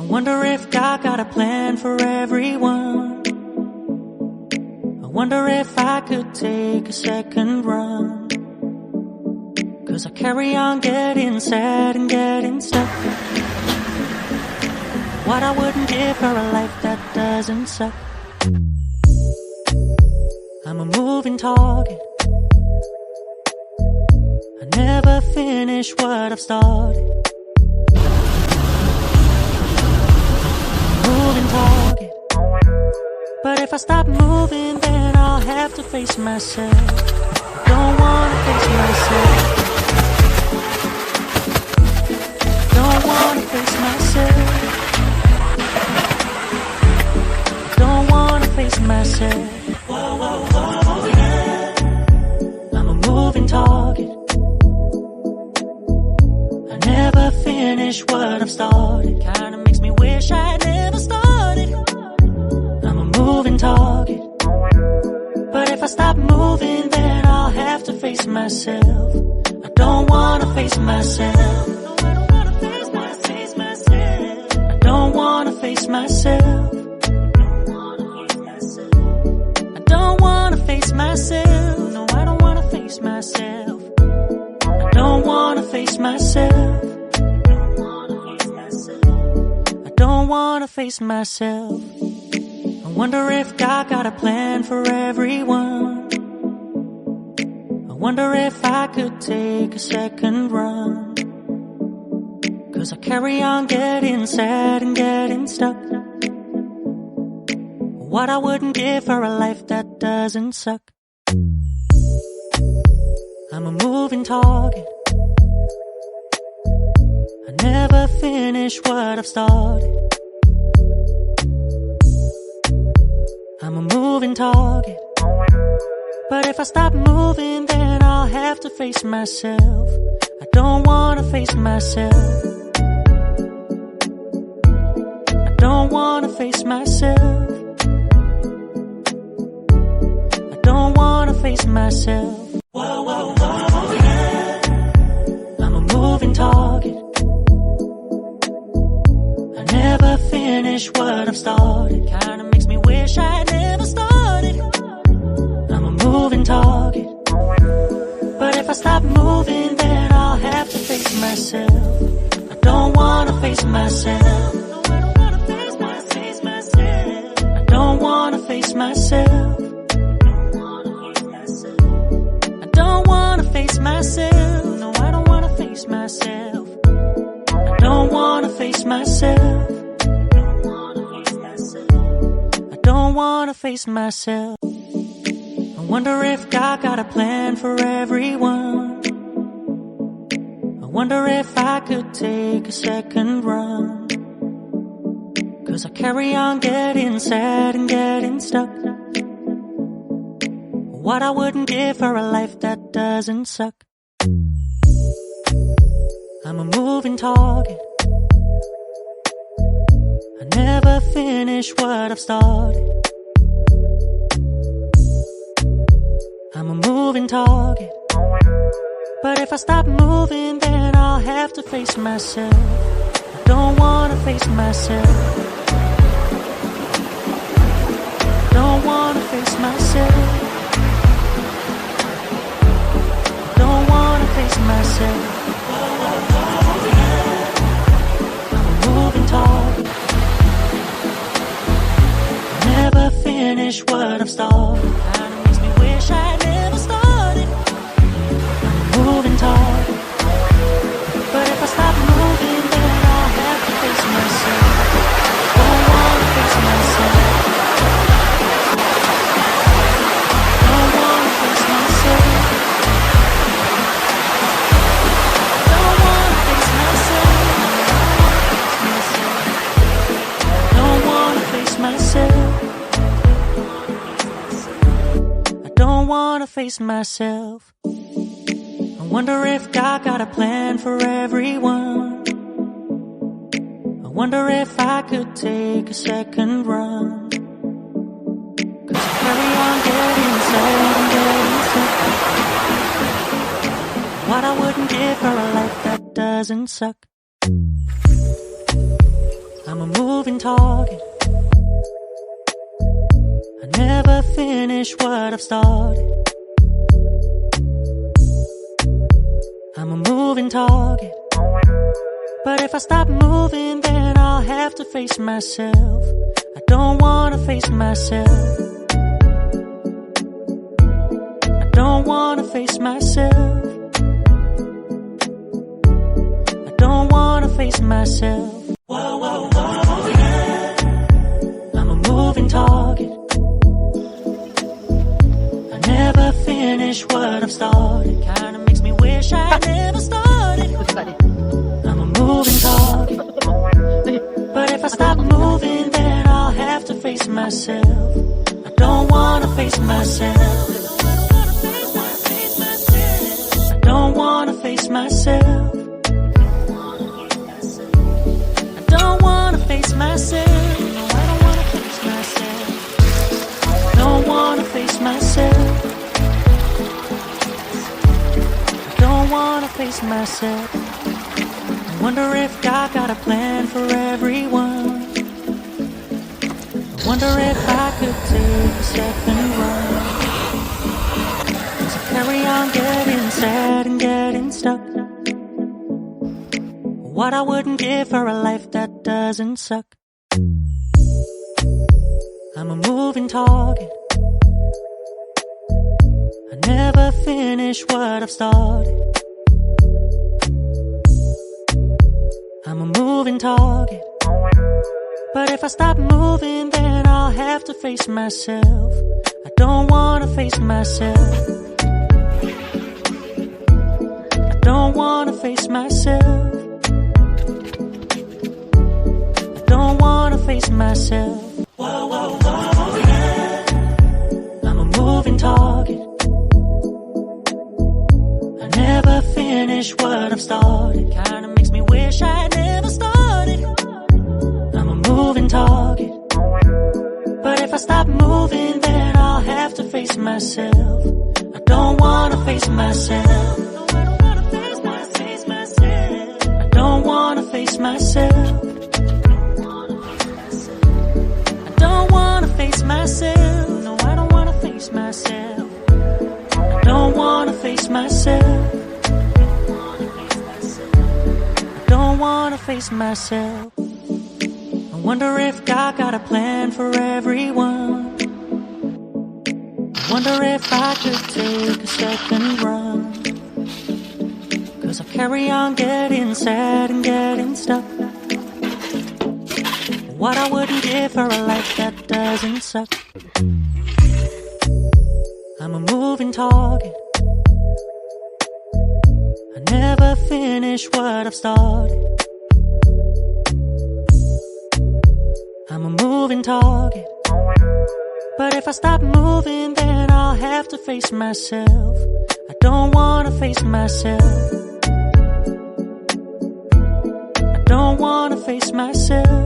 wonder if God got a plan for everyone. I wonder if I could take a second run. 'Cause I carry on getting sad and getting stuck. What I wouldn't give for a life that doesn't suck. I'm a moving target. I never finish what I've started. Moving target. But if I stop moving, then I'll have to face myself. I don't wanna face myself. Don't wanna face myself. Don't wanna face myself. Whoa, whoa, whoa, yeah. I'm a moving target. I never finish what I've started. Kinda makes me wish I never started. I'm a moving target. But if I stop moving, then I'll have to face myself. I don't wanna face myself. I don't wanna face myself. I don't wanna face myself. No, I don't wanna face myself. I don't wanna face myself. I don't wanna face myself. I wonder if God got a plan for everyone. I wonder if I could take a second run. 'Cause I carry on getting sad and getting stuck. What I wouldn't give for a life that doesn't suck. I'm a moving target. I never finish what I've started. I'm a moving target. But if I stop moving, then I'll have to face myself. I don't wanna face myself. I don't wanna face myself. I don't wanna face myself. Whoa, whoa, whoa, yeah. I'm a moving target. I never finish what I've started. Kinda makes me wish I never started. I'm a moving target. But if I stop moving, then I'll have to face myself. I don't wanna face myself. I don't wanna face myself. I don't wanna face myself. No, I don't wanna face myself. I don't wanna face myself. I don't wanna face myself. I wonder if God got a plan for everyone. I wonder if I could take a second run. 'Cause I carry on getting sad and getting stuck. What I wouldn't give for a life that doesn't suck. I'm a moving target. I never finish what I've started. I'm a moving target. But if I stop moving, then I'll have to face myself. I don't wanna face myself. I don't wanna face myself. I don't wanna face myself. I'm a moving target. I never finish what I've started. Kinda makes me wish I never started. I'm a moving target. But if I stop moving, then I'll have to face myself. Don't wanna face myself. Don't wanna face myself. Don't wanna face myself. Don't wanna face myself. I don't wanna face myself. I wonder if God got a plan for everyone. I wonder if I could take a second run. 'Cause I carry on getting sad and getting stuck. What I wouldn't give for a life that doesn't suck. I'm a moving target. I never finish what I've started. I'm a moving target. But if I stop moving, then I'll have to face myself. I don't wanna face myself. I don't wanna face myself. I don't wanna face myself. Whoa, whoa, whoa, yeah. I'm a moving target. I never finish what I've started. Kinda makes me wish I never started. I'm a moving target. But if I stop moving, then I'll have to face myself. I don't wanna face myself. I don't wanna face myself. I don't wanna face myself. No, I don't wanna face myself. I don't wanna face myself. I don't wanna face myself. I wonder if God got a plan for everyone. I wonder if I could take a second run. So carry on getting sad and getting stuck. What I wouldn't give for a life that doesn't suck. I'm a moving target. I never finish what I've started. I'm a moving target. But if I stop moving, then I'll have to face myself. I don't wanna face myself. I don't wanna face myself. I don't wanna face myself. Whoa, whoa, whoa, yeah. I'm a moving target. I never finish what I've started. Kinda makes me wish I never started. I'm a moving target. But if I stop moving, then I'll have to face myself. I don't wanna face myself. I don't wanna face myself. I don't wanna face myself. No, I don't wanna face myself. I don't wanna face myself. I don't wanna face myself. I wonder if God got a plan for everyone. I wonder if I could take a second run. 'Cause I carry on getting sad and getting stuck. What I wouldn't give for a life that doesn't suck. I'm a moving target. I never finish what I've started. I'm a moving target. But if I stop moving, then I'll have to face myself. I don't wanna face myself. I don't wanna face myself.